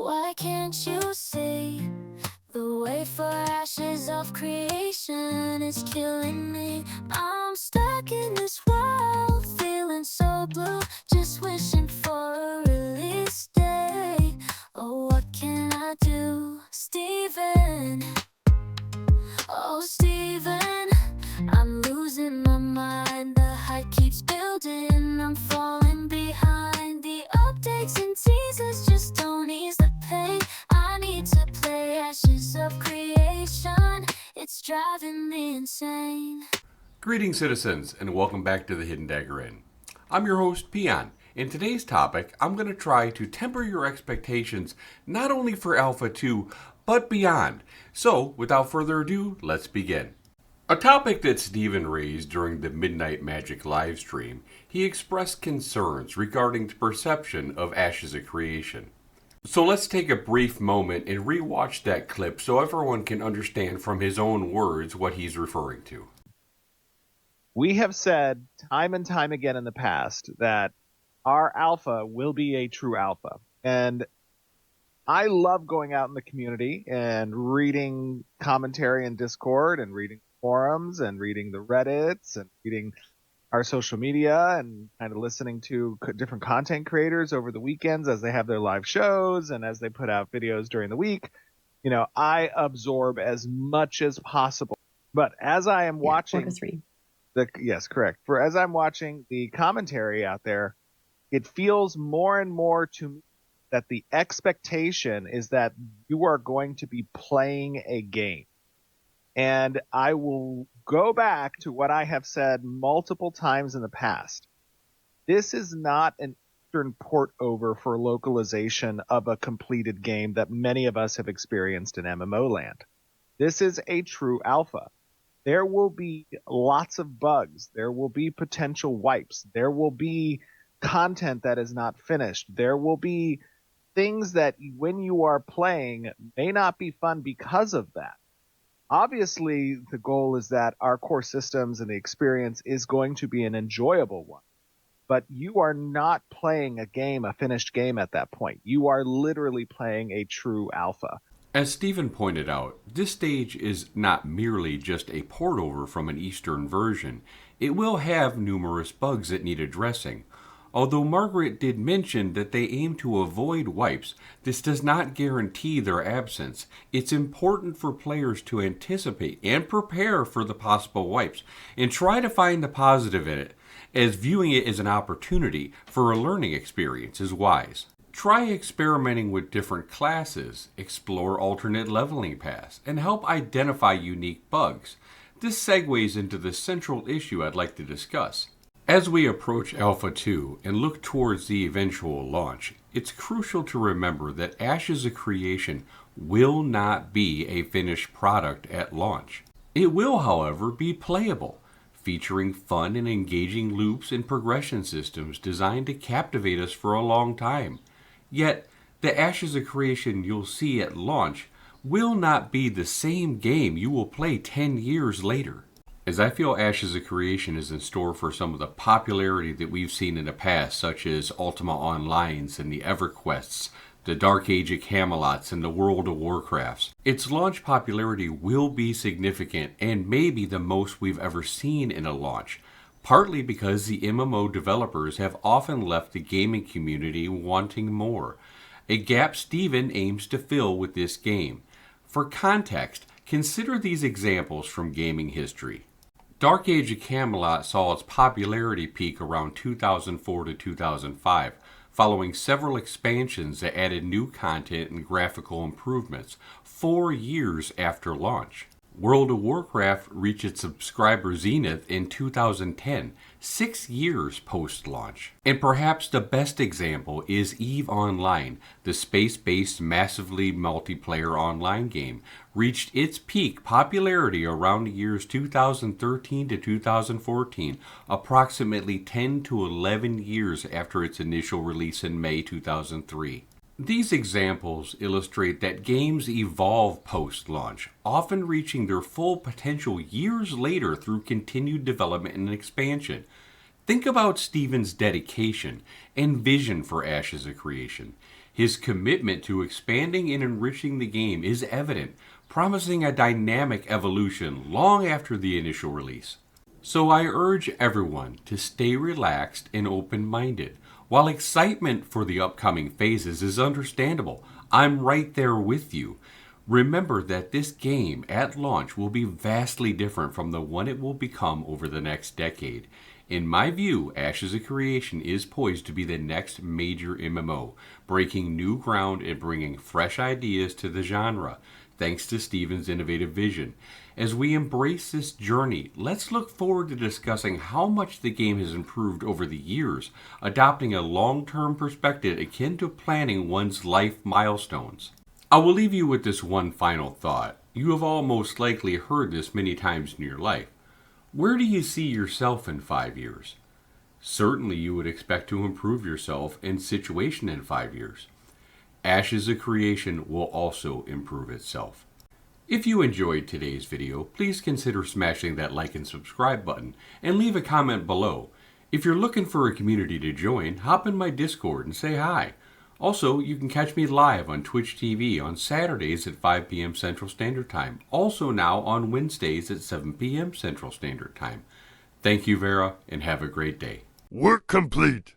Why can't you see? The way for ashes of creation is killing me. I'm stuck in this world, feeling so blue, just wishing for a release day. Oh, what can I do? Steven, oh Steven, I'm losing my mind. The hype keeps building, I'm falling behind. The updates and teasers just don't ease the pain. I need to play Ashes of Creation, it's driving me insane. Greetings, citizens, and welcome back to the Hidden Dagger Inn. I'm your host, Peon. In today's topic, I'm going to try to temper your expectations not only for Alpha 2, but beyond. So, without further ado, let's begin. A topic that Steven raised during the Midnight Magic livestream, he expressed concerns regarding the perception of Ashes of Creation. So let's take a brief moment and rewatch that clip so everyone can understand from his own words what he's referring to. We have said time and time again in the past that our alpha will be a true alpha. And I love going out in the community and reading commentary and Discord and reading forums and reading the Reddits and reading our social media and kind of listening to different content creators over the weekends as they have their live shows and as they put out videos during the week. You know, I absorb as much as possible. But as I am watching... 4 to 3. Yes, correct. As I'm watching the commentary out there, it feels more and more to me that the expectation is that you are going to be playing a game. And I will go back to what I have said multiple times in the past. This is not an Eastern port over for localization of a completed game that many of us have experienced in MMO land. This is a true alpha. There will be lots of bugs. There will be potential wipes. There will be content that is not finished. There will be things that when you are playing may not be fun because of that. Obviously, the goal is that our core systems and the experience is going to be an enjoyable one. But you are not playing a finished game at that point. You are literally playing a true alpha. As Steven pointed out, this stage is not merely just a port over from an Eastern version. It will have numerous bugs that need addressing. Although Margaret did mention that they aim to avoid wipes, this does not guarantee their absence. It's important for players to anticipate and prepare for the possible wipes, and try to find the positive in it, as viewing it as an opportunity for a learning experience is wise. Try experimenting with different classes, explore alternate leveling paths, and help identify unique bugs. This segues into the central issue I'd like to discuss. As we approach Alpha 2 and look towards the eventual launch, it's crucial to remember that Ashes of Creation will not be a finished product at launch. It will, however, be playable, featuring fun and engaging loops and progression systems designed to captivate us for a long time. Yet, the Ashes of Creation you'll see at launch will not be the same game you will play 10 years later. As I feel Ashes of Creation is in store for some of the popularity that we've seen in the past, such as Ultima Online's and the EverQuests, the Dark Age of Camelots, and the World of Warcrafts. Its launch popularity will be significant and maybe the most we've ever seen in a launch, partly because the MMO developers have often left the gaming community wanting more, a gap Steven aims to fill with this game. For context, consider these examples from gaming history. Dark Age of Camelot saw its popularity peak around 2004 to 2005, following several expansions that added new content and graphical improvements 4 years after launch. World of Warcraft reached its subscriber zenith in 2010, 6 years post-launch. And perhaps the best example is EVE Online, the space-based massively multiplayer online game, reached its peak popularity around the years 2013 to 2014, approximately 10 to 11 years after its initial release in May 2003. These examples illustrate that games evolve post-launch, often reaching their full potential years later through continued development and expansion. Think about Steven's dedication and vision for Ashes of Creation. His commitment to expanding and enriching the game is evident, promising a dynamic evolution long after the initial release. So I urge everyone to stay relaxed and open-minded. While excitement for the upcoming phases is understandable, I'm right there with you. Remember that this game at launch will be vastly different from the one it will become over the next decade. In my view, Ashes of Creation is poised to be the next major MMO, breaking new ground and bringing fresh ideas to the genre, thanks to Steven's innovative vision. As we embrace this journey, let's look forward to discussing how much the game has improved over the years, adopting a long-term perspective akin to planning one's life milestones. I will leave you with this one final thought. You have all most likely heard this many times in your life. Where do you see yourself in 5 years? Certainly you would expect to improve yourself and situation in 5 years. Ashes of Creation will also improve itself. If you enjoyed today's video, please consider smashing that like and subscribe button and leave a comment below. If you're looking for a community to join, hop in my Discord and say hi. Also, you can catch me live on Twitch TV on Saturdays at 5 p.m. Central Standard Time. Also now on Wednesdays at 7 p.m. Central Standard Time. Thank you, Vera, and have a great day. Work complete.